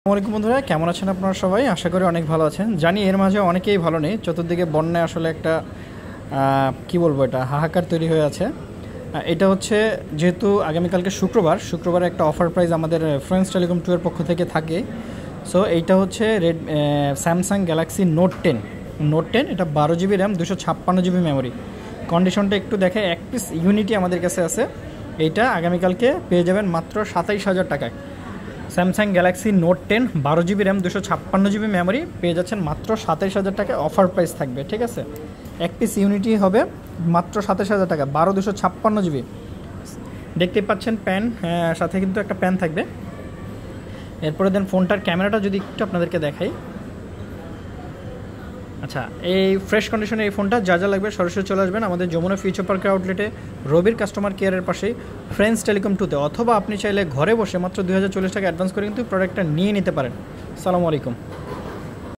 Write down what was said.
আসসালামু বন্ধুরা, কেমন আছেন আপনারা সবাই? আশা করি অনেক ভালো আছেন। জানি এর মাঝে অনেকেই ভালো নেই। চতুর্দিকে বন্যায় আসলে একটা কি বলবো, এটা হাহাকার তৈরি হয়ে আছে। এটা হচ্ছে যেহেতু আগামীকালকে শুক্রবার একটা অফার প্রাইস আমাদের ফ্রেন্ডস টেলিকম 2 এর পক্ষ থেকে থাকে। সো এইটা হচ্ছে স্যামসাং গ্যালাক্সি নোট টেন। এটা 12 GB র্যাম, 256 GB মেমোরি। কন্ডিশনটা একটু দেখে, এক পিস ইউনিটি আমাদের কাছে আছে। এইটা আগামীকালকে পেয়ে যাবেন মাত্র 27,000 টাকায়। Samsung Galaxy note 10 12 GB RAM, 256 GB memory পেয়ে যাচ্ছেন মাত্র 27,000 টাকায়। অফার প্রাইস থাকবে, ঠিক আছে? এক পিস ইউনিটি হবে মাত্র 27,000 টাকা, 256 GB। দেখতেই পাচ্ছেন প্যান, সাথে কিন্তু একটা প্যান থাকবে। এরপরে দেন ফোনটার ক্যামেরাটা যদি একটু আপনাদেরকে দেখাই। আচ্ছা, এই ফ্রেশ কন্ডিশনে এই ফোনটা যা লাগবে সরাসরি চলে আসবেন আমাদের যমুনা ফিউচার পার্কের আউটলেটে, রবির কাস্টমার কেয়ারের পাশেই ফ্রেন্ডস টেলিকম 2-তে, অথবা আপনি চাইলে ঘরে বসে মাত্র 2,040 টাকা অ্যাডভান্স করে কিন্তু প্রোডাক্টটা নিয়ে নিতে পারেন। আসসালামু আলাইকুম।